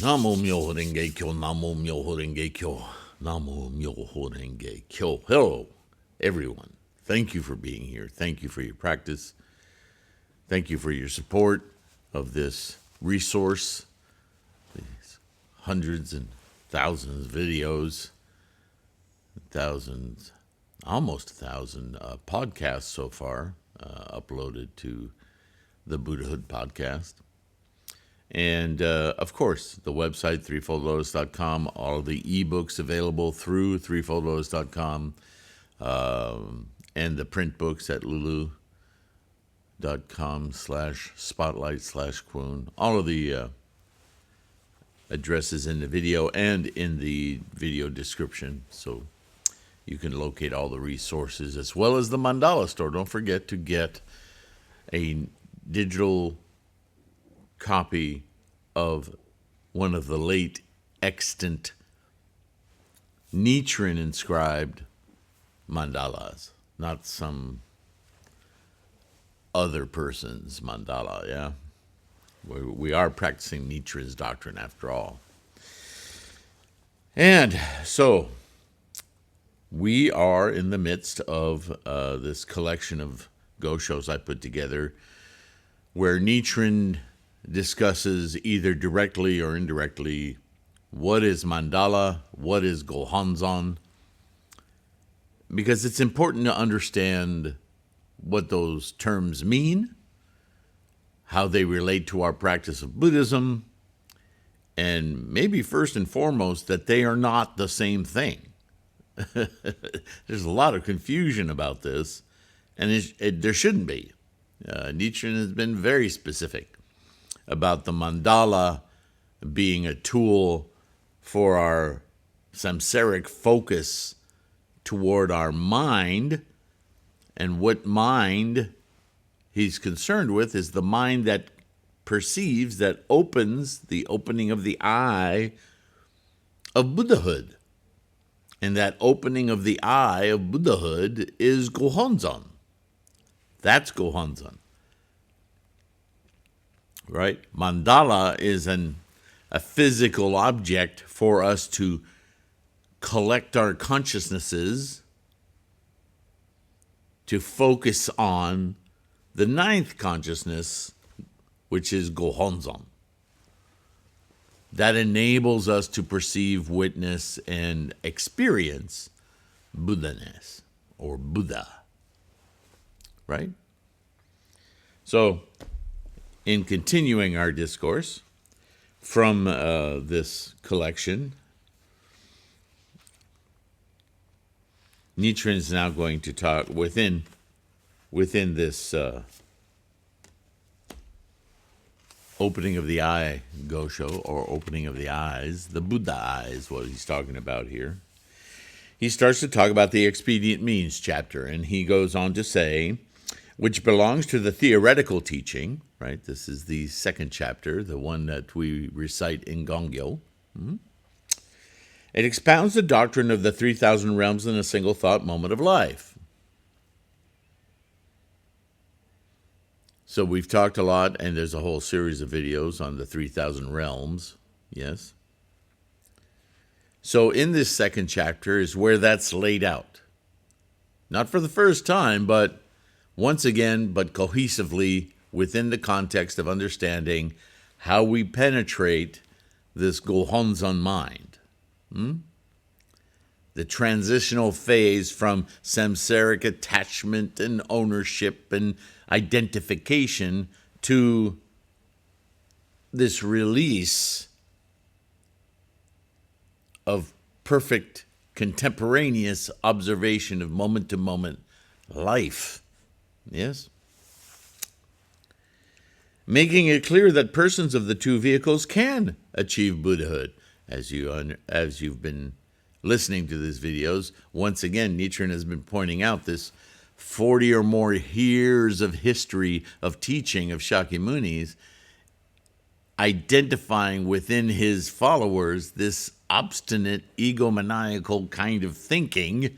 Namo Myoho Renge Kyo, Namo Myoho Renge Kyo, Namo Myoho Renge Kyo. Hello, everyone. Thank you for being here. Thank you for your practice. Thank you for your support of this resource, these hundreds and thousands of videos, thousands, almost 1,000 podcasts so far uploaded to the Buddhahood podcast. And, of course, the website, threefoldlotus.com, all of the ebooks available through threefoldlotus.com, and the print books at lulu.com/spotlight/Kwun. All of the addresses in the video and in the video description, so you can locate all the resources, as well as the Mandala store. Don't forget to get a digital copy of one of the late extant Nichiren inscribed mandalas, not some other person's mandala, yeah? We are practicing Nichiren's doctrine after all. And so we are in the midst of this collection of go-shos I put together, where Nichiren discusses either directly or indirectly what is mandala, what is Gohonzon, because it's important to understand what those terms mean, how they relate to our practice of Buddhism, and maybe first and foremost that they are not the same thing. There's a lot of confusion about this, and there shouldn't be. Nichiren has been very specific about the mandala being a tool for our samsaric focus toward our mind, and what mind he's concerned with is the mind that perceives, that opens, the opening of the eye of Buddhahood. And that opening of the eye of Buddhahood is Gohonzon. That's Gohonzon. Right? Mandala is a physical object for us to collect our consciousnesses to focus on the ninth consciousness, which is Gohonzon. That enables us to perceive, witness, and experience Buddha-ness, or Buddha. Right? So, in continuing our discourse from this collection, Nichiren is now going to talk within this opening of the eye go-sho, or opening of the eyes, the Buddha eyes, what he's talking about here. He starts to talk about the expedient means chapter, and he goes on to say, which belongs to the theoretical teaching, right? This is the second chapter, the one that we recite in Gongyo. It expounds the doctrine of the 3,000 realms in a single thought moment of life. So we've talked a lot, and there's a whole series of videos on the 3,000 realms, yes? So in this second chapter is where that's laid out. Not for the first time, but once again, but cohesively within the context of understanding how we penetrate this Gohonzon mind. The transitional phase from samsaric attachment and ownership and identification to this release of perfect contemporaneous observation of moment-to-moment life. Yes? Making it clear that persons of the two vehicles can achieve Buddhahood. As you've been listening to these videos, once again, Nichiren has been pointing out this 40 or more years of history of teaching of Shakyamuni's, identifying within his followers this obstinate, egomaniacal kind of thinking,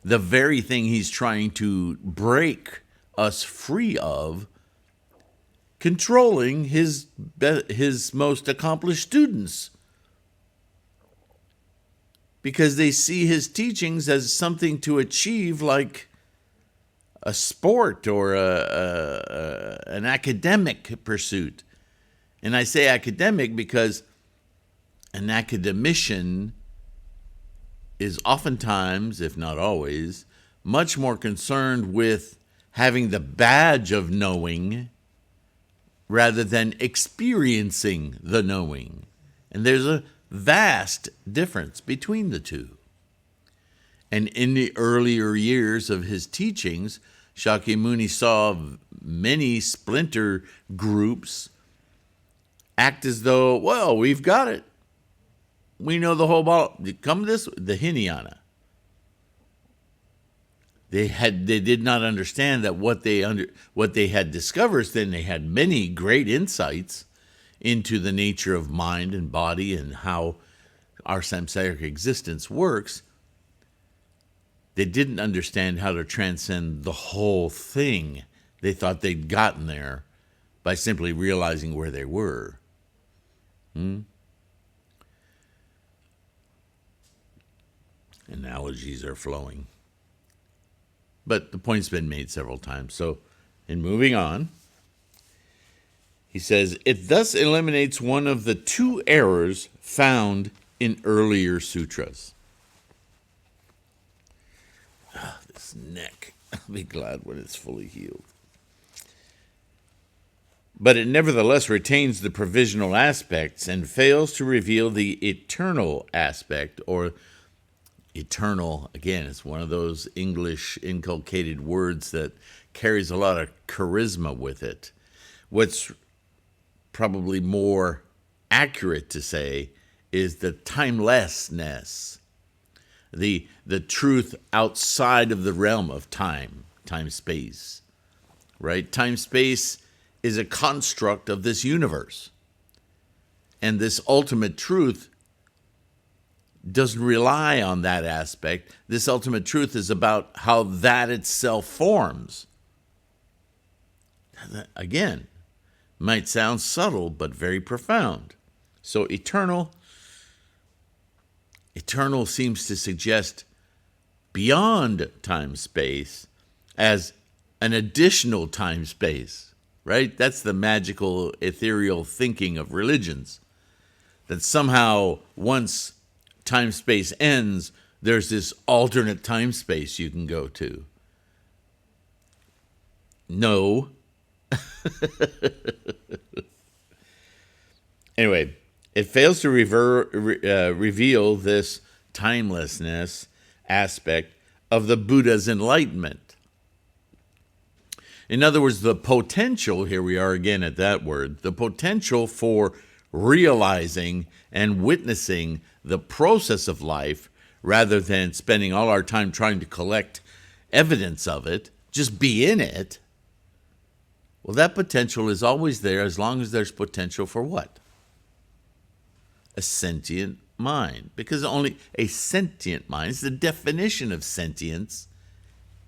the very thing he's trying to break us free of controlling his most accomplished students, because they see his teachings as something to achieve, like a sport or an academic pursuit. And I say academic because an academician is oftentimes, if not always, much more concerned with having the badge of knowing rather than experiencing the knowing. And there's a vast difference between the two. And in the earlier years of his teachings, Shakyamuni saw many splinter groups act as though, well, we've got it. We know the whole ball. Come this, the Hinayana. They did not understand that what they had discovered. Then they had many great insights into the nature of mind and body and how our samsaric existence works. They didn't understand how to transcend the whole thing. They thought they'd gotten there by simply realizing where they were. Analogies are flowing. But the point's been made several times. So, in moving on, he says, it thus eliminates one of the two errors found in earlier sutras. This neck. I'll be glad when it's fully healed. But it nevertheless retains the provisional aspects and fails to reveal the eternal aspect, or eternal, again, it's one of those English inculcated words that carries a lot of charisma with it. What's probably more accurate to say is the timelessness, the truth outside of the realm of time-space, right? Time-space is a construct of this universe. And this ultimate truth doesn't rely on that aspect. This ultimate truth is about how that itself forms. Again, might sound subtle, but very profound. So eternal seems to suggest beyond time-space as an additional time-space, right? That's the magical, ethereal thinking of religions. That somehow, once time-space ends, there's this alternate time-space you can go to. No. Anyway, it fails to reveal this timelessness aspect of the Buddha's enlightenment. In other words, the potential, here we are again at that word, the potential for realizing and witnessing the process of life rather than spending all our time trying to collect evidence of it, just be in it. Well, that potential is always there as long as there's potential for what? A sentient mind. Because only a sentient mind, the definition of sentience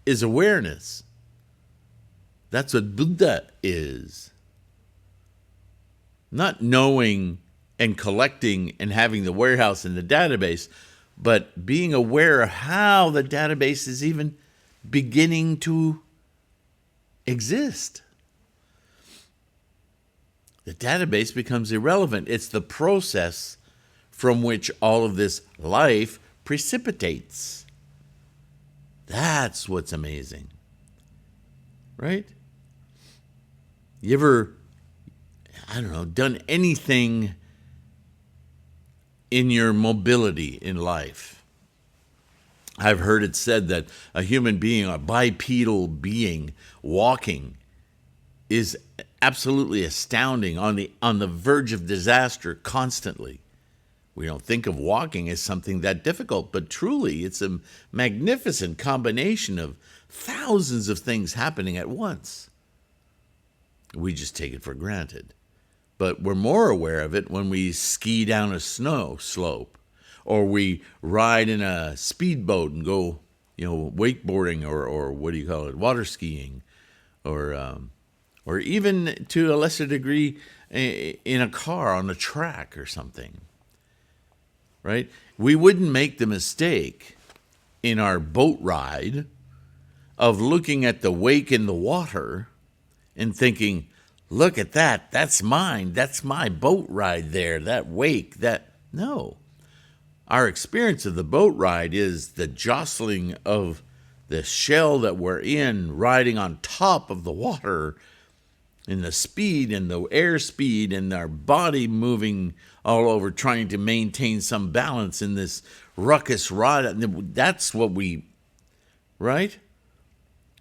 is awareness. That's what Buddha is. Not knowing and collecting and having the warehouse and the database, but being aware of how the database is even beginning to exist. The database becomes irrelevant. It's the process from which all of this life precipitates. That's what's amazing. Right? You ever, done anything in your mobility in life? I've heard it said that a human being, a bipedal being, walking is absolutely astounding, on the verge of disaster constantly. We don't think of walking as something that difficult, but truly it's a magnificent combination of thousands of things happening at once. We just take it for granted. But we're more aware of it when we ski down a snow slope, or we ride in a speedboat and go, wakeboarding, or what do you call it, water skiing, or or even to a lesser degree in a car on a track or something, right? We wouldn't make the mistake in our boat ride of looking at the wake in the water and thinking, look at that, that's mine, that's my boat ride there, that wake, that... No. Our experience of the boat ride is the jostling of the shell that we're in, riding on top of the water, and the speed and the airspeed and our body moving all over, trying to maintain some balance in this ruckus ride. That's what we, right?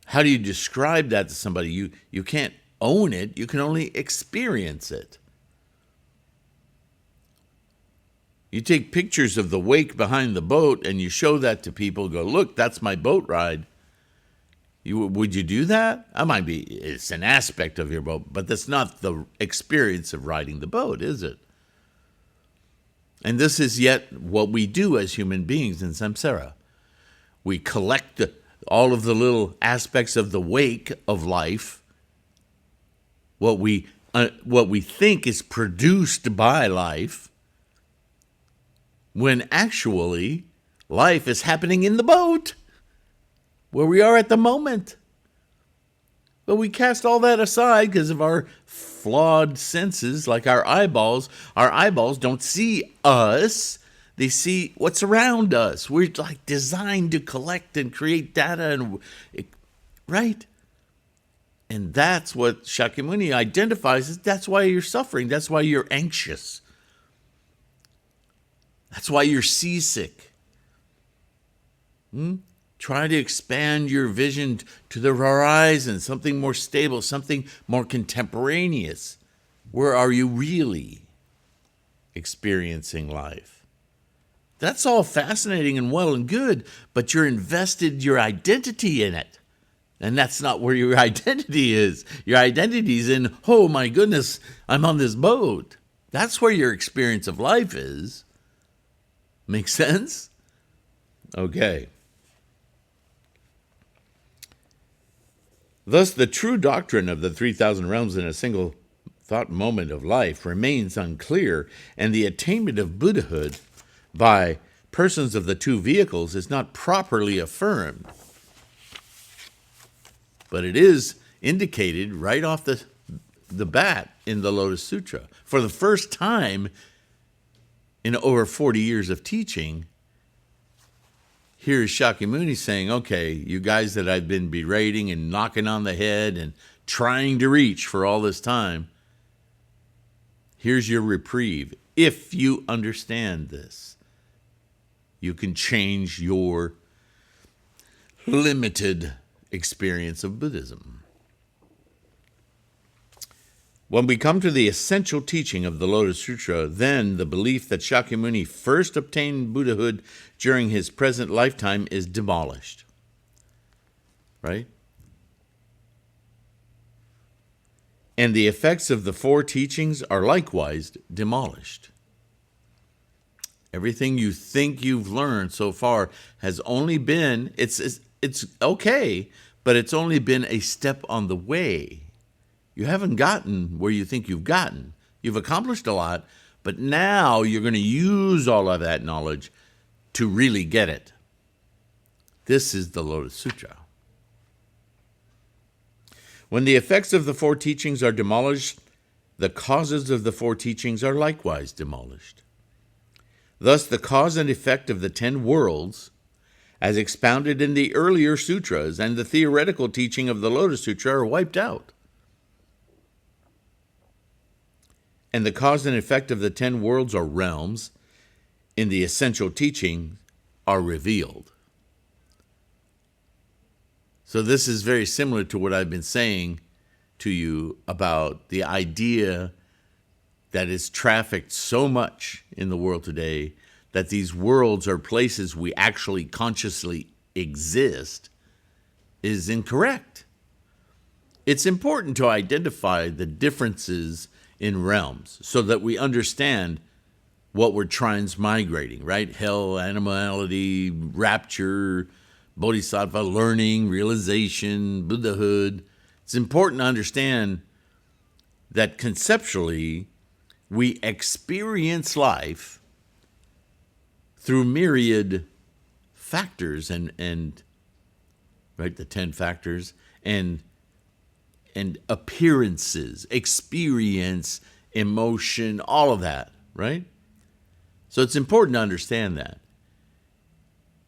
How do you describe that to somebody? You can't own it. You can only experience it. You take pictures of the wake behind the boat and you show that to people, go, look, that's my boat ride. Would you do that? It's an aspect of your boat, but that's not the experience of riding the boat, is it? And this is yet what we do as human beings in samsara. We collect all of the little aspects of the wake of life, what we think is produced by life, when actually life is happening in the boat, where we are at the moment. But we cast all that aside because of our flawed senses, like our eyeballs. Our eyeballs don't see us. They see what's around us. We're like designed to collect and create data, right? And that's what Shakyamuni identifies as. That's why you're suffering. That's why you're anxious. That's why you're seasick. Try to expand your vision to the horizon, something more stable, something more contemporaneous. Where are you really experiencing life? That's all fascinating and well and good, but you're invested your identity in it. And that's not where your identity is. Your identity is in, oh my goodness, I'm on this boat. That's where your experience of life is. Make sense? Okay. Thus, the true doctrine of the 3,000 realms in a single thought moment of life remains unclear, and the attainment of Buddhahood by persons of the two vehicles is not properly affirmed. But it is indicated right off the bat in the Lotus Sutra. For the first time in over 40 years of teaching, here's Shakyamuni saying, okay, you guys that I've been berating and knocking on the head and trying to reach for all this time, here's your reprieve. If you understand this, you can change your limited experience of Buddhism. When we come to the essential teaching of the Lotus Sutra, then the belief that Shakyamuni first obtained Buddhahood during his present lifetime is demolished. Right? And the effects of the four teachings are likewise demolished. Everything you think you've learned so far has only been, it's okay, but it's only been a step on the way. You haven't gotten where you think you've gotten. You've accomplished a lot, but now you're going to use all of that knowledge to really get it. This is the Lotus Sutra. When the effects of the four teachings are demolished, the causes of the four teachings are likewise demolished. Thus, the cause and effect of the 10 worlds, as expounded in the earlier sutras and the theoretical teaching of the Lotus Sutra, are wiped out. And the cause and effect of the 10 worlds or realms in the essential teaching are revealed. So this is very similar to what I've been saying to you about the idea that is trafficked so much in the world today that these worlds are places we actually consciously exist is incorrect. It's important to identify the differences in realms so that we understand what we're transmigrating, right? Hell, animality, rapture, bodhisattva, learning, realization, Buddhahood. It's important to understand that conceptually we experience life through myriad factors and right, the 10 factors and appearances, experience, emotion, all of that, right? So it's important to understand that.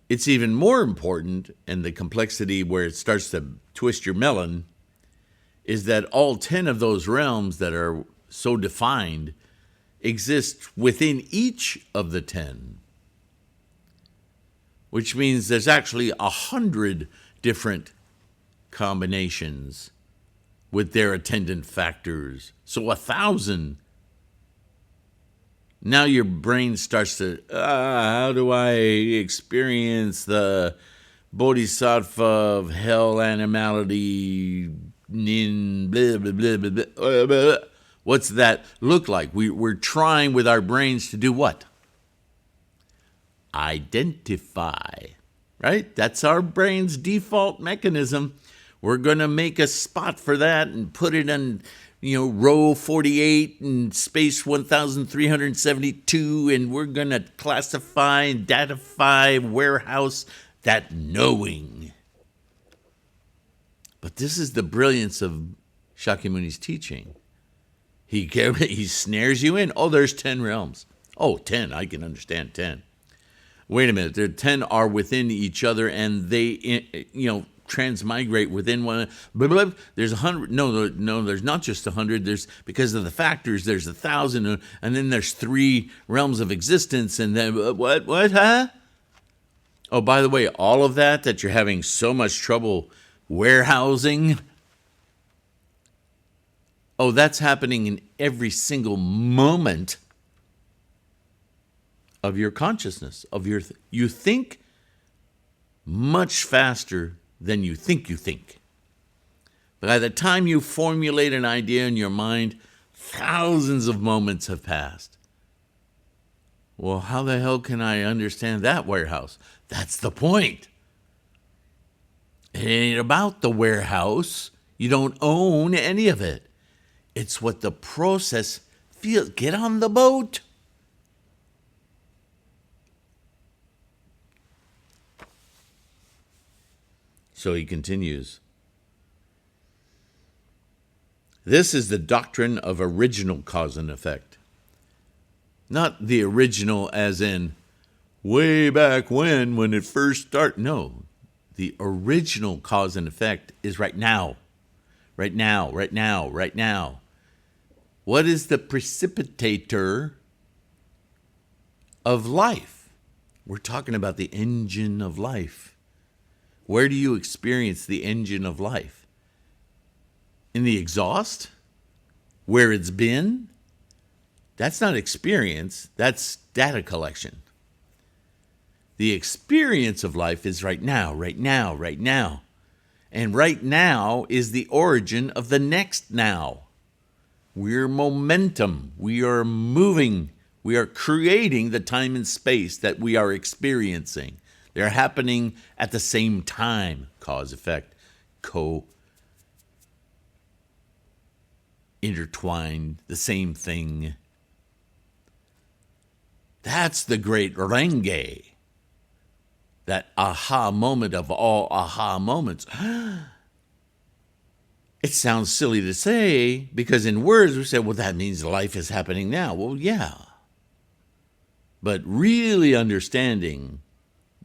It's even more important, and the complexity where it starts to twist your melon, is that all 10 of those realms that are so defined exist within each of the 10, which means there's actually 100 different combinations with their attendant factors. So 1,000. Now your brain starts to, how do I experience the bodhisattva of hell, animality, nin, blah, blah, blah, blah, blah, blah. What's that look like? We're trying with our brains to do what? Identify, right? That's our brain's default mechanism. We're going to make a spot for that and put it in, row 48 and space 1372, and we're going to classify and datify, warehouse that knowing. But this is the brilliance of Shakyamuni's teaching. He snares you in. Oh, there's 10 realms. Oh, 10, I can understand 10. Wait a minute, there 10 are within each other, and they, transmigrate within one. Blah, blah, blah. There's 100. No, there's not just 100. There's, because of the factors, there's 1,000, and then there's 3 realms of existence, and then what, huh? Oh, by the way, all of that you're having so much trouble warehousing. Oh, that's happening in every single moment of your consciousness, of your you think much faster than you think you think. By the time you formulate an idea in your mind, thousands of moments have passed. Well, how the hell can I understand that warehouse? That's the point. It ain't about the warehouse. You don't own any of it. It's what the process feels. Get on the boat. So he continues. This is the doctrine of original cause and effect. Not the original as in way back when it first started. No, the original cause and effect is right now. Right now, right now, right now. What is the precipitator of life? We're talking about the engine of life. Where do you experience the engine of life? In the exhaust? Where it's been? That's not experience, that's data collection. The experience of life is right now, right now, right now. And right now is the origin of the next now. We're momentum. We are moving. We are creating the time and space that we are experiencing. They're happening at the same time. Cause, effect, intertwined, the same thing. That's the great Renge. That aha moment of all aha moments. It sounds silly to say, because in words we say, well, that means life is happening now. Well, yeah. But really understanding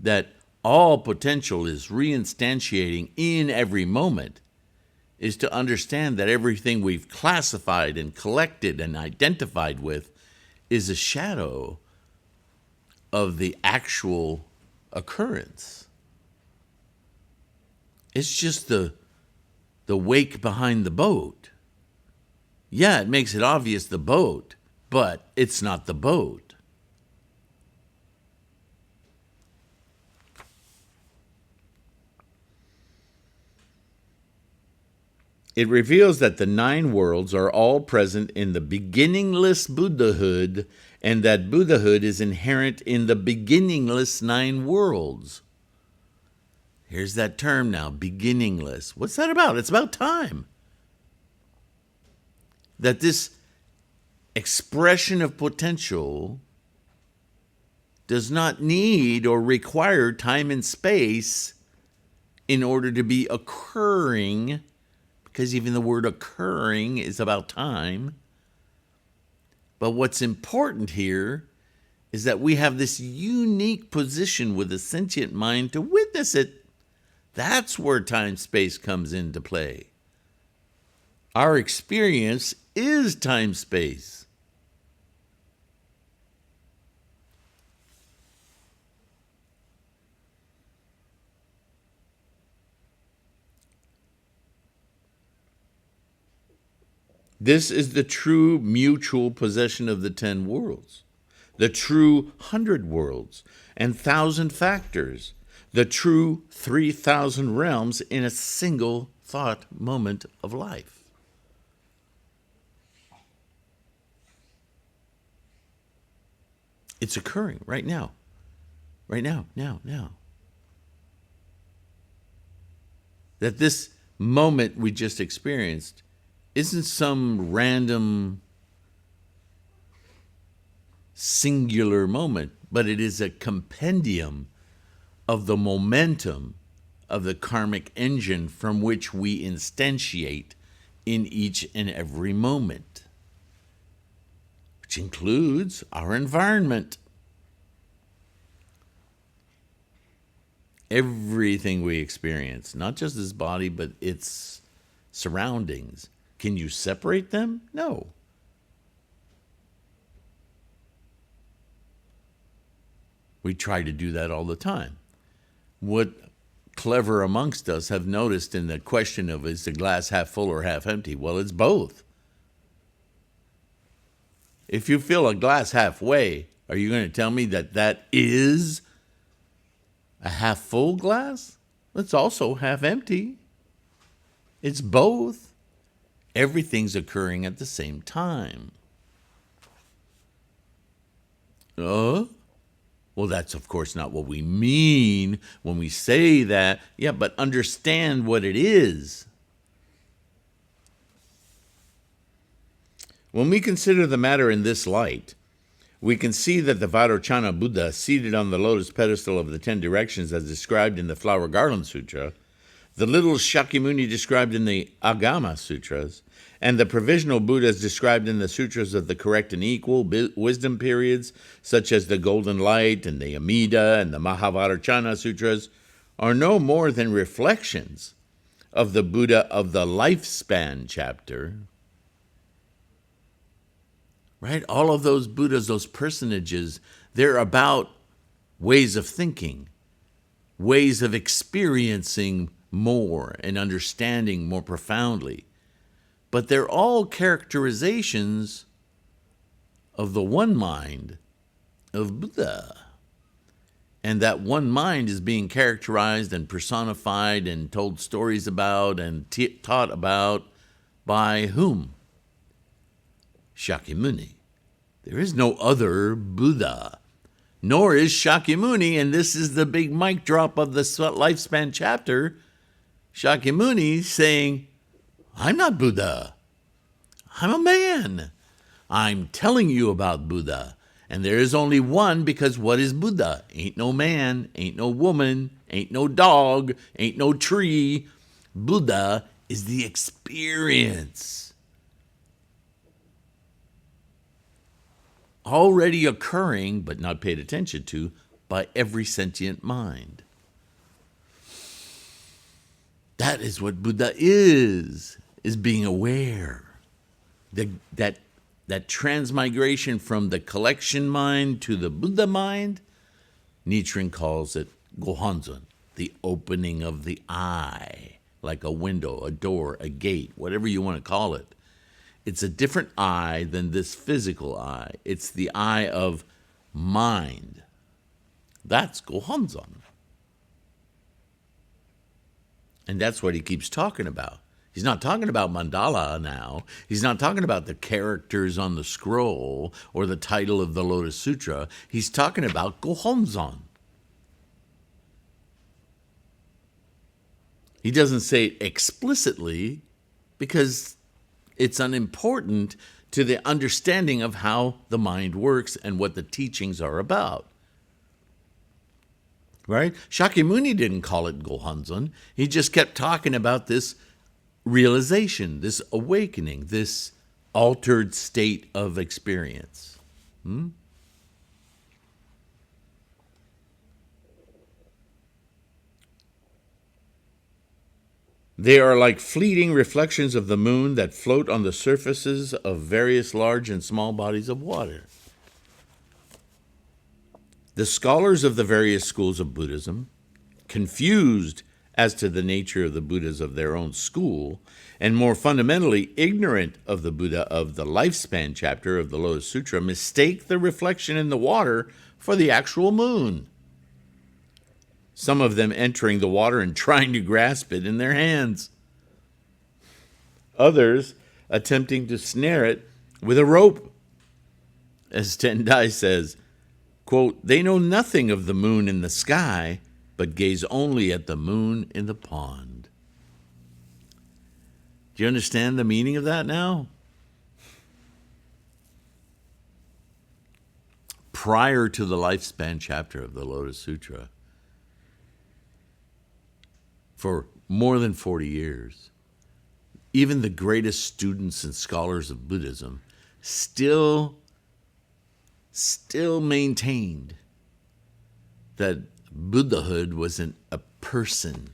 that all potential is reinstantiating in every moment is to understand that everything we've classified and collected and identified with is a shadow of the actual occurrence. It's just the wake behind the boat. Yeah, it makes it obvious the boat, but it's not the boat. It reveals that the 9 worlds are all present in the beginningless Buddhahood, and that Buddhahood is inherent in the beginningless 9 worlds. Here's that term now, beginningless. What's that about? It's about time. that this expression of potential does not need or require time and space in order to be occurring, because even the word occurring is about time. But what's important here is that we have this unique position with a sentient mind to witness it. That's where time-space comes into play. Our experience is time-space. This is the true mutual possession of the 10 worlds, the true 100 worlds and 1,000 factors, the true 3,000 realms in a single thought moment of life. It's occurring right now. Right now. That this moment we just experienced isn't some random singular moment, but it is a compendium of the momentum of the karmic engine from which we instantiate in each and every moment, which includes our environment. Everything we experience, not just this body, but its surroundings. Can you separate them? No. We try to do that all the time. What clever amongst us have noticed in the question of is the glass half full or half empty? Well, it's both. If you fill a glass halfway, are you going to tell me that that is a half full glass? It's also half empty. It's both. Everything's occurring at the same time. Well, that's of course not what we mean when we say that. Yeah, but understand what it is. When we consider the matter in this light, we can see that the Vairochana Buddha, seated on the lotus pedestal of the 10 directions as described in the Flower Garland Sutra, the little Shakyamuni described in the Agama Sutras, and the provisional Buddhas described in the sutras of the correct and equal wisdom periods, such as the Golden Light and the Amida and the Mahavajrayana Sutras, are no more than reflections of the Buddha of the lifespan chapter. Right? All of those Buddhas, those personages, they're about ways of thinking, ways of experiencing more and understanding more profoundly. But they're all characterizations of the one mind of Buddha. And that one mind is being characterized and personified and told stories about and taught about by whom? Shakyamuni. There is no other Buddha, nor is Shakyamuni, and this is the big mic drop of the lifespan chapter, Shakyamuni saying, I'm not Buddha. I'm a man. I'm telling you about Buddha. And there is only one, because what is Buddha? Ain't no man, ain't no woman, ain't no dog, ain't no tree. Buddha is the experience. Already occurring, but not paid attention to, by every sentient mind. That is what Buddha is being aware. That transmigration from the collection mind to the Buddha mind, Nichiren calls it Gohonzon, the opening of the eye, like a window, a door, a gate, whatever you want to call it. It's a different eye than this physical eye. It's the eye of mind. That's Gohonzon. And that's what he keeps talking about. He's not talking about mandala now. He's not talking about the characters on the scroll or the title of the Lotus Sutra. He's talking about Gohonzon. He doesn't say it explicitly because It's unimportant to the understanding of how the mind works and what the teachings are about. Right? Shakyamuni didn't call it Gohonzon. He just kept talking about this realization, this awakening, this altered state of experience. They are like fleeting reflections of the moon that float on the surfaces of various large and small bodies of water. The scholars of the various schools of Buddhism, confused as to the nature of the Buddhas of their own school, and more fundamentally ignorant of the Buddha of the lifespan chapter of the Lotus Sutra, mistake the reflection in the water for the actual moon. Some of them entering the water and trying to grasp it in their hands. Others attempting to snare it with a rope. As Tendai says, quote, "They know nothing of the moon in the sky, but gaze only at the moon in the pond." Do you understand the meaning of that now? Prior to the lifespan chapter of the Lotus Sutra, for more than 40 years, even the greatest students and scholars of Buddhism still maintained that Buddhahood was a person,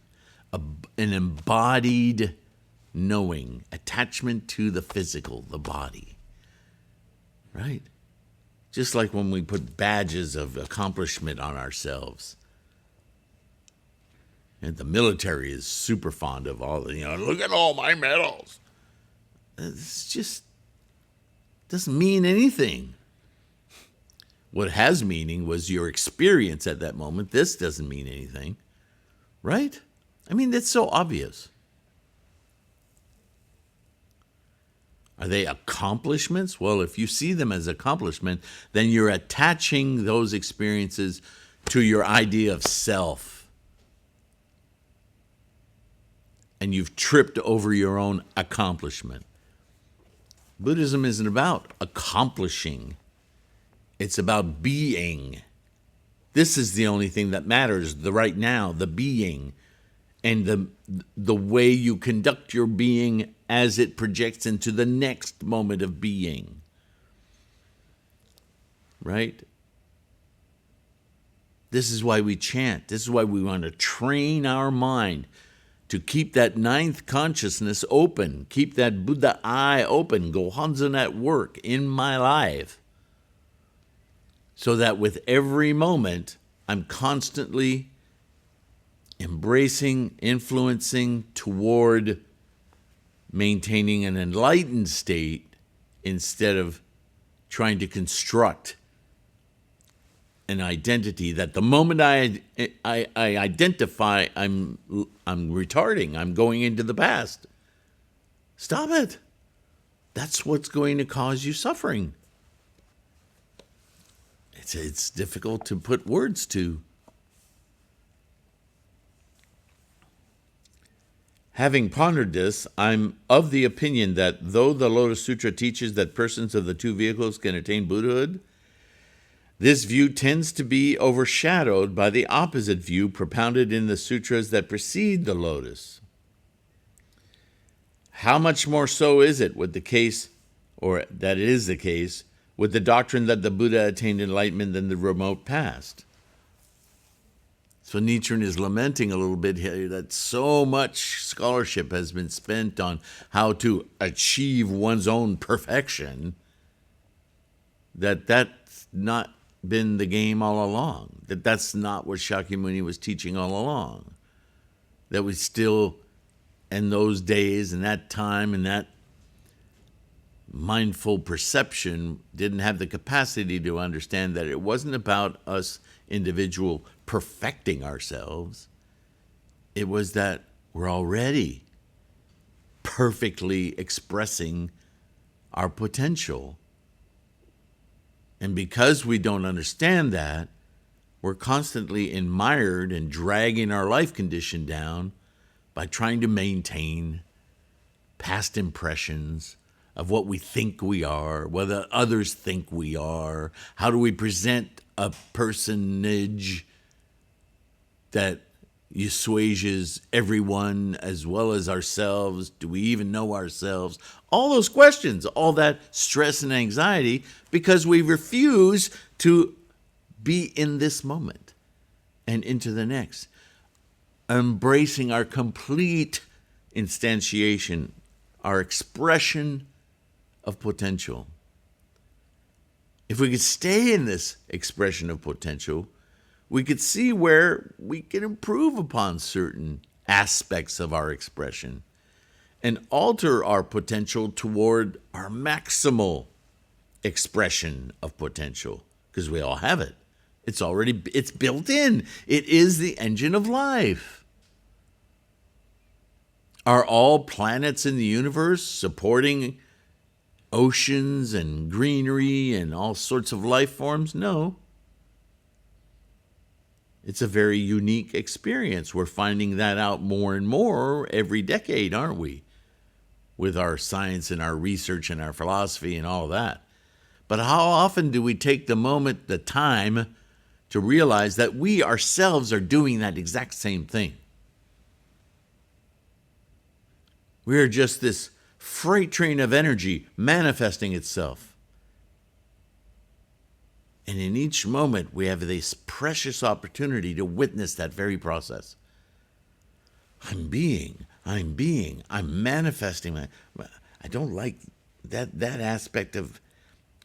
an embodied knowing, attachment to the physical, the body. Right? Just like when we put badges of accomplishment on ourselves. And the military is super fond of all the, look at all my medals. It's just doesn't mean anything. What has meaning was your experience at that moment. This doesn't mean anything, right? I mean, that's so obvious. Are they accomplishments? Well, if you see them as accomplishment, then you're attaching those experiences to your idea of self. And you've tripped over your own accomplishment. Buddhism isn't about accomplishing. It's about being. This is the only thing that matters, the right now, the being, and the way you conduct your being as it projects into the next moment of being. Right? This is why we chant. This is why we want to train our mind to keep that ninth consciousness open, keep that Buddha eye open, Gohonzon at work in my life, so that with every moment, I'm constantly embracing, influencing toward maintaining an enlightened state instead of trying to construct an identity that the moment I identify, I'm retarding, I'm going into the past. Stop it. That's what's going to cause you suffering. It's difficult to put words to. Having pondered this, I'm of the opinion that though the Lotus Sutra teaches that persons of the two vehicles can attain Buddhahood, this view tends to be overshadowed by the opposite view propounded in the sutras that precede the Lotus. How much more so is it with the case, or that it is the case, with the doctrine that the Buddha attained enlightenment in the remote past? So Nichiren is lamenting a little bit here that so much scholarship has been spent on how to achieve one's own perfection that that's not been the game all along, that's not what Shakyamuni was teaching all along, that we still, in those days and that time and that mindful perception, didn't have the capacity to understand that it wasn't about us individual perfecting ourselves. It was that we're already perfectly expressing our potential. And because we don't understand that, we're constantly mired and dragging our life condition down by trying to maintain past impressions, of what we think we are, whether others think we are. How do we present a personage that assuages everyone as well as ourselves? Do we even know ourselves? All those questions, all that stress and anxiety, because we refuse to be in this moment and into the next, embracing our complete instantiation, our expression of potential. If we could stay in this expression of potential, we could see where we can improve upon certain aspects of our expression and alter our potential toward our maximal expression of potential, because we all have it. It's built in. It is the engine of life. Are all planets in the universe supporting oceans and greenery and all sorts of life forms? No. It's a very unique experience. We're finding that out more and more every decade, aren't we? With our science and our research and our philosophy and all that. But how often do we take the moment, the time, to realize that we ourselves are doing that exact same thing? We are just this freight train of energy manifesting itself. And in each moment, we have this precious opportunity to witness that very process. I'm manifesting. I don't like that aspect of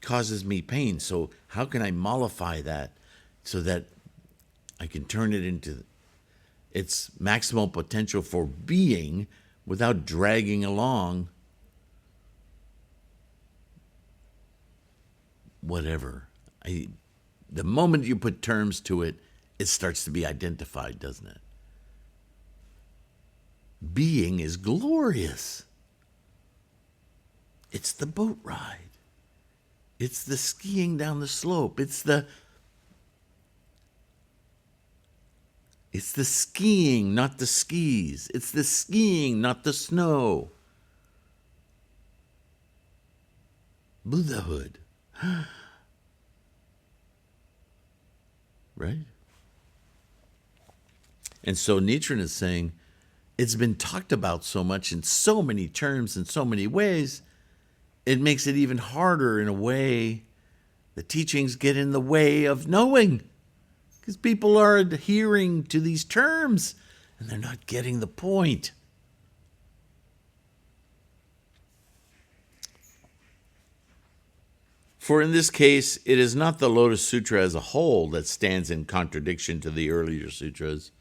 causes me pain. So how can I mollify that so that I can turn it into its maximal potential for being without dragging along whatever. The moment you put terms to it, it starts to be identified, doesn't it? Being is glorious. It's the boat ride. It's the skiing down the slope. It's the skiing, not the skis. It's the skiing, not the snow. Buddhahood. Right? And so Nichiren is saying, it's been talked about so much in so many terms, in so many ways, it makes it even harder in a way. The teachings get in the way of knowing, because people are adhering to these terms and they're not getting the point. For in this case, it is not the Lotus Sutra as a whole that stands in contradiction to the earlier sutras,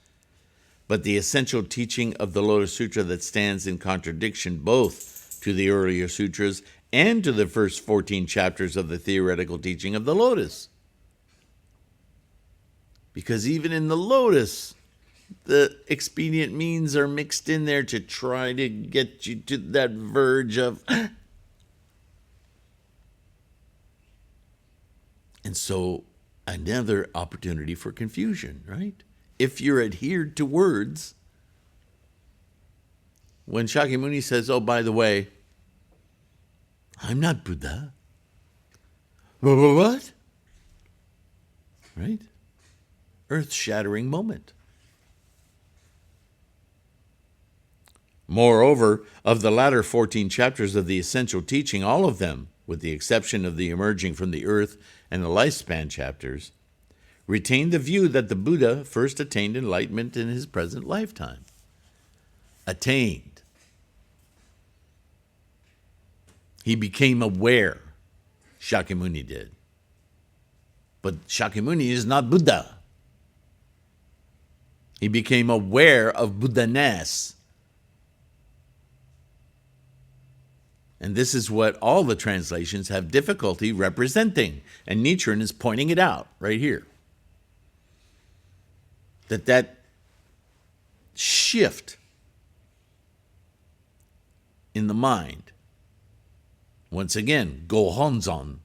but the essential teaching of the Lotus Sutra that stands in contradiction both to the earlier sutras and to the first 14 chapters of the theoretical teaching of the Lotus. Because even in the Lotus, the expedient means are mixed in there to try to get you to that verge of... And so another opportunity for confusion, right? If you're adhered to words, when Shakyamuni says, oh, by the way, I'm not Buddha. What? Right? Earth-shattering moment. Moreover, of the latter 14 chapters of the essential teaching, all of them, with the exception of the emerging from the earth and the lifespan chapters, retain the view that the Buddha first attained enlightenment in his present lifetime. Attained. He became aware. Shakyamuni did. But Shakyamuni is not Buddha. He became aware of Buddha-ness. And this is what all the translations have difficulty representing. And Nichiren is pointing it out right here. That shift in the mind, once again, Gohonzon,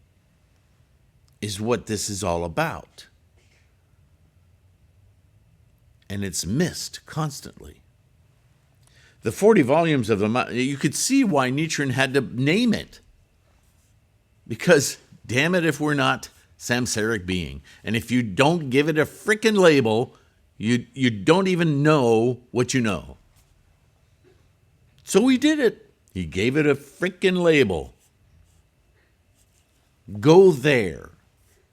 is what this is all about. And it's missed constantly. The 40 volumes of the... You could see why Nichiren had to name it. Because, damn it, if we're not samsaric being. And if you don't give it a frickin' label, you don't even know what you know. So he did it. He gave it a frickin' label. Go there.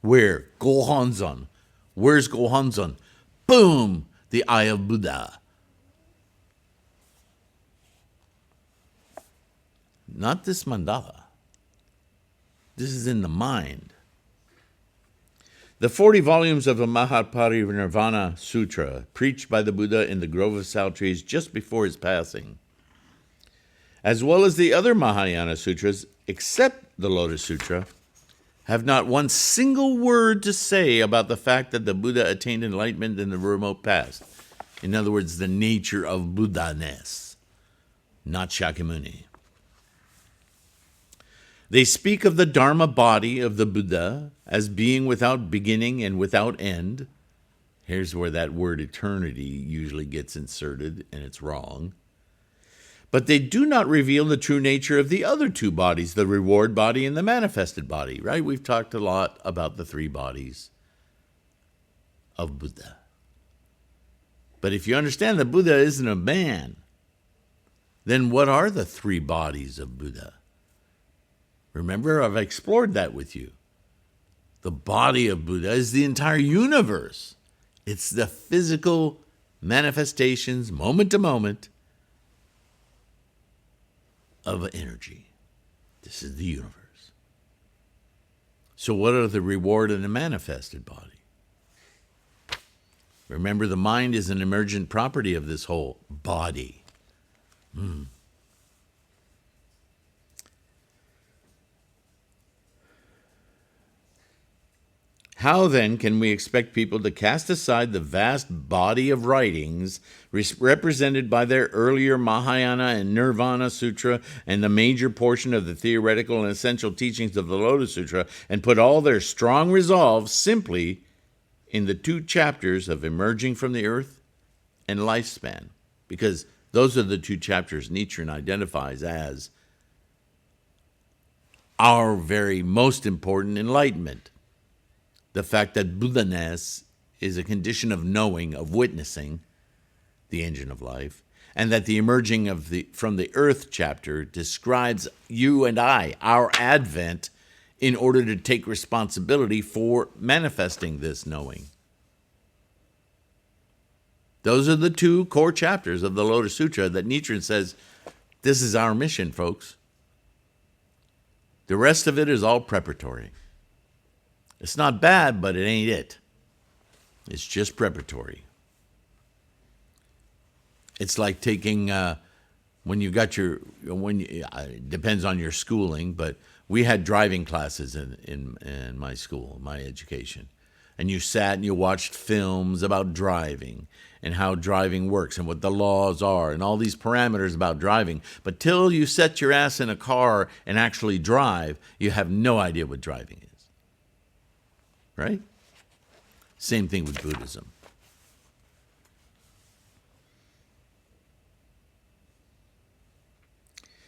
Where? Gohonzon. Where's Gohonzon? Boom! The eye of Buddha. Not this mandala. This is in the mind. The 40 volumes of the Mahaparinirvana Sutra, preached by the Buddha in the Grove of Sal Trees just before his passing, as well as the other Mahayana sutras, except the Lotus Sutra, have not one single word to say about the fact that the Buddha attained enlightenment in the remote past. In other words, the nature of Buddha-ness, not Shakyamuni. They speak of the Dharma body of the Buddha as being without beginning and without end. Here's where that word eternity usually gets inserted, and it's wrong. But they do not reveal the true nature of the other two bodies, the reward body and the manifested body, right? We've talked a lot about the three bodies of Buddha. But if you understand that Buddha isn't a man, then what are the three bodies of Buddha? Remember, I've explored that with you. The body of Buddha is the entire universe. It's the physical manifestations, moment to moment, of energy. This is the universe. So what are the reward and the manifested body? Remember, the mind is an emergent property of this whole body. How then can we expect people to cast aside the vast body of writings represented by their earlier Mahayana and Nirvana Sutra and the major portion of the theoretical and essential teachings of the Lotus Sutra and put all their strong resolve simply in the two chapters of emerging from the earth and lifespan? Because those are the two chapters Nichiren identifies as our very most important enlightenment. The fact that Buddha-ness is a condition of knowing, of witnessing, the engine of life, and that the emerging from the earth chapter describes you and I, our advent, in order to take responsibility for manifesting this knowing. Those are the two core chapters of the Lotus Sutra that Nichiren says, this is our mission, folks. The rest of it is all preparatory. It's not bad, but it ain't it. It's just preparatory. It's like taking, when you got it depends on your schooling, but we had driving classes in my school, my education. And you sat and you watched films about driving and how driving works and what the laws are and all these parameters about driving. But till you set your ass in a car and actually drive, you have no idea what driving is. Right? Same thing with Buddhism.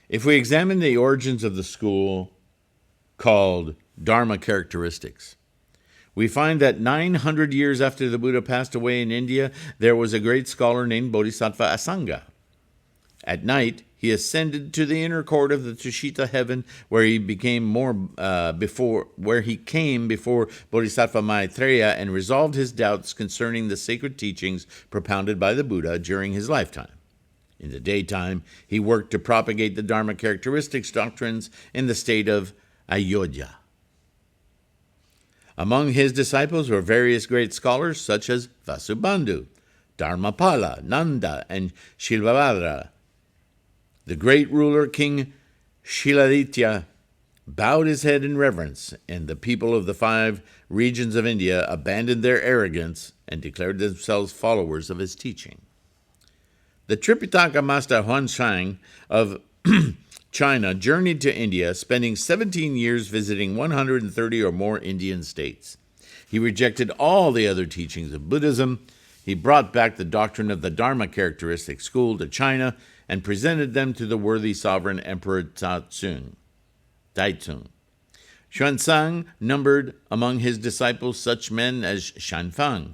If we examine the origins of the school called Dharma characteristics, we find that 900 years after the Buddha passed away in India, there was a great scholar named Bodhisattva Asanga. At night, he ascended to the inner court of the Tushita heaven, where he came before Bodhisattva Maitreya and resolved his doubts concerning the sacred teachings propounded by the Buddha during his lifetime. In the daytime, he worked to propagate the Dharma characteristics doctrines in the state of Ayodhya. Among his disciples were various great scholars such as Vasubandhu, Dharmapala, Nanda, and Shilvabhadra. The great ruler, King Shiladitya, bowed his head in reverence, and the people of the 5 regions of India abandoned their arrogance and declared themselves followers of his teaching. The Tripitaka master Huanshan of China journeyed to India, spending 17 years visiting 130 or more Indian states. He rejected all the other teachings of Buddhism. He brought back the doctrine of the Dharma characteristic school to China and presented them to the worthy sovereign Emperor Taizong. Xuanzang numbered among his disciples such men as Shanfang,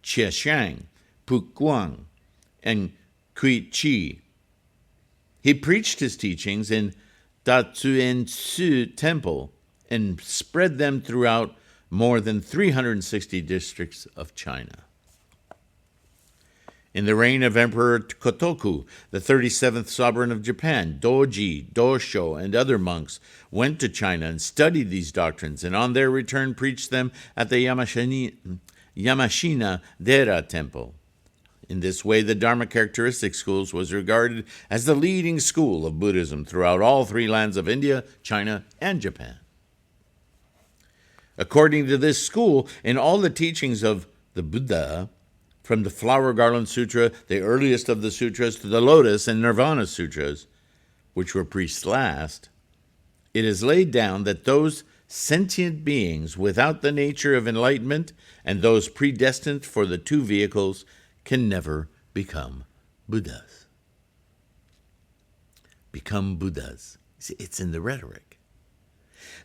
Chiashang, Puguang, and Kui Chi. He preached his teachings in Datsuensu Temple and spread them throughout more than 360 districts of China. In the reign of Emperor Kotoku, the 37th sovereign of Japan, Doji, Dosho, and other monks went to China and studied these doctrines, and on their return preached them at the Yamashina Dera Temple. In this way, the Dharma Characteristic Schools was regarded as the leading school of Buddhism throughout all three lands of India, China, and Japan. According to this school, in all the teachings of the Buddha, from the Flower Garland Sutra, the earliest of the sutras, to the Lotus and Nirvana Sutras, which were preached last, it is laid down that those sentient beings without the nature of enlightenment and those predestined for the two vehicles can never become Buddhas. Become Buddhas. See, it's in the rhetoric.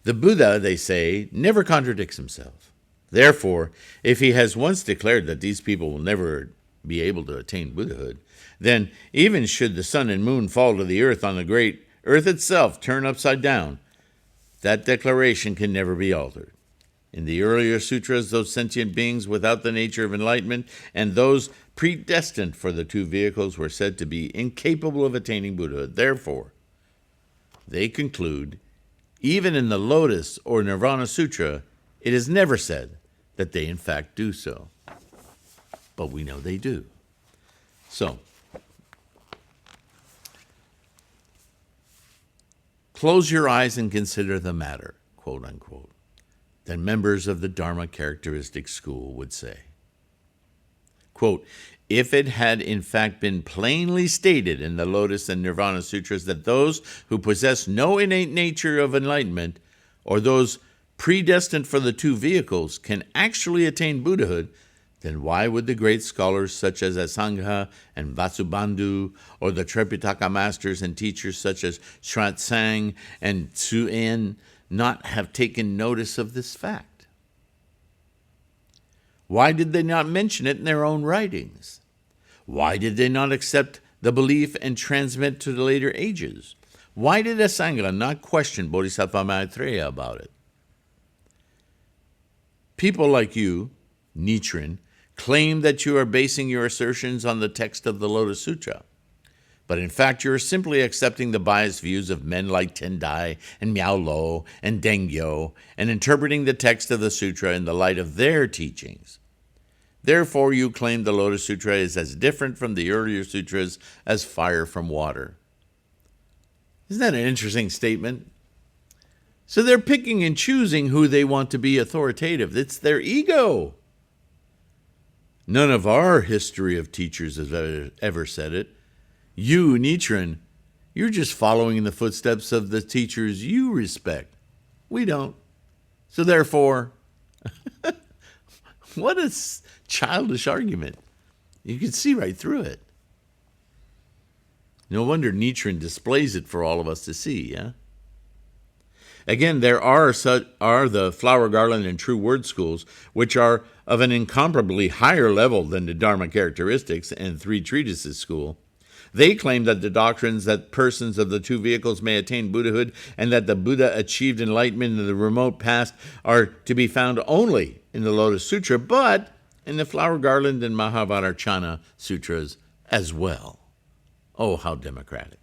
The Buddha, they say, never contradicts himself. Therefore, if he has once declared that these people will never be able to attain Buddhahood, then even should the sun and moon fall to the earth on the great earth itself turn upside down, that declaration can never be altered. In the earlier sutras, those sentient beings without the nature of enlightenment and those predestined for the two vehicles were said to be incapable of attaining Buddhahood. Therefore, they conclude, even in the Lotus or Nirvana Sutra, it is never said that they in fact do so. But we know they do. So, close your eyes and consider the matter, quote unquote, then members of the Dharma Characteristic School would say. Quote, if it had in fact been plainly stated in the Lotus and Nirvana Sutras that those who possess no innate nature of enlightenment, or those predestined for the two vehicles, can actually attain Buddhahood, then why would the great scholars such as Asanga and Vasubandhu, or the Tripitaka masters and teachers such as Xuanzang and Tzu-en not have taken notice of this fact? Why did they not mention it in their own writings? Why did they not accept the belief and transmit to the later ages? Why did Asanga not question Bodhisattva Maitreya about it? People like you, Nichiren, claim that you are basing your assertions on the text of the Lotus Sutra. But in fact, you are simply accepting the biased views of men like Tendai and Miao Lo and Dengyo and interpreting the text of the sutra in the light of their teachings. Therefore, you claim the Lotus Sutra is as different from the earlier sutras as fire from water. Isn't that an interesting statement? So they're picking and choosing who they want to be authoritative. It's their ego. None of our history of teachers has ever said it. You, Nichiren, you're just following in the footsteps of the teachers you respect. We don't. So therefore, what a childish argument. You can see right through it. No wonder Nichiren displays it for all of us to see, yeah? Again, there are the Flower Garland and True Word schools, which are of an incomparably higher level than the Dharma Characteristics and Three Treatises school. They claim that the doctrines that persons of the two vehicles may attain Buddhahood and that the Buddha achieved enlightenment in the remote past are to be found only in the Lotus Sutra, but in the Flower Garland and Mahavarachana Sutras as well. Oh, how democratic.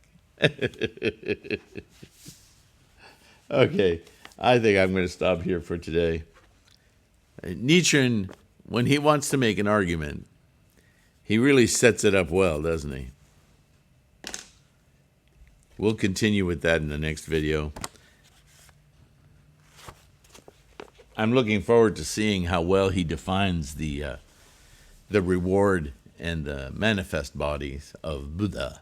Okay, I think I'm going to stop here for today. Nichiren, when he wants to make an argument, he really sets it up well, doesn't he? We'll continue with that in the next video. I'm looking forward to seeing how well he defines the reward and the manifest bodies of Buddha.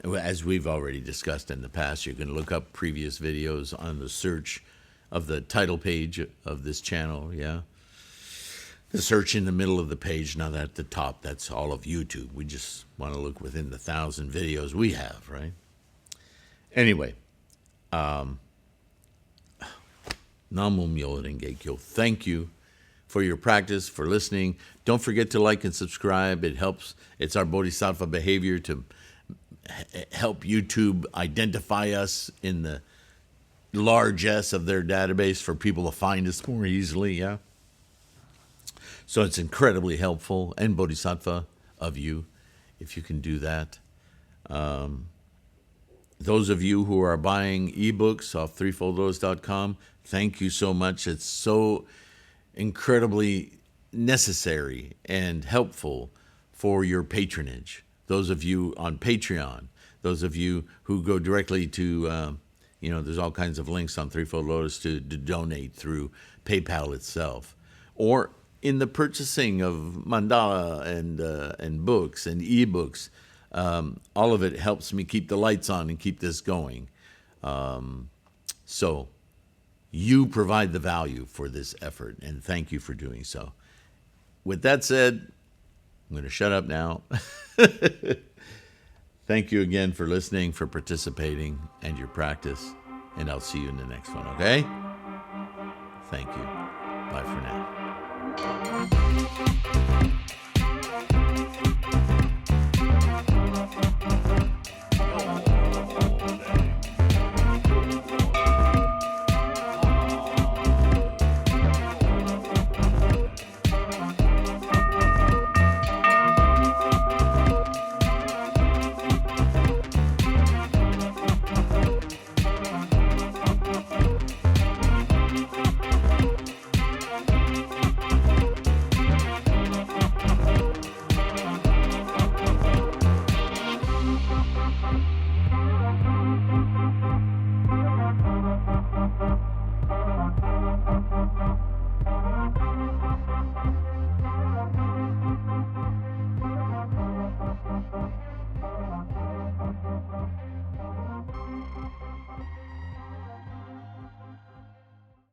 As we've already discussed in the past, you can look up previous videos on the search of the title page of this channel, yeah? The search in the middle of the page, not at the top, that's all of YouTube. We just want to look within the 1,000 videos we have, right? Anyway, Namo Myoho Renge Kyo. Thank you for your practice, for listening. Don't forget to like and subscribe. It helps. It's our Bodhisattva behavior to help YouTube identify us in the largesse of their database for people to find us more easily, yeah? So it's incredibly helpful and Bodhisattva of you if you can do that. Those of you who are buying ebooks off threefoldlotus.com, thank you so much. It's so incredibly necessary and helpful for your patronage. Those of you on Patreon, those of you who go directly to, there's all kinds of links on Threefold Lotus to donate through PayPal itself. Or in the purchasing of Mandala and books and ebooks, all of it helps me keep the lights on and keep this going. So you provide the value for this effort, and thank you for doing so. With that said, I'm going to shut up now. Thank you again for listening, for participating, and your practice. And I'll see you in the next one, okay? Thank you. Bye for now.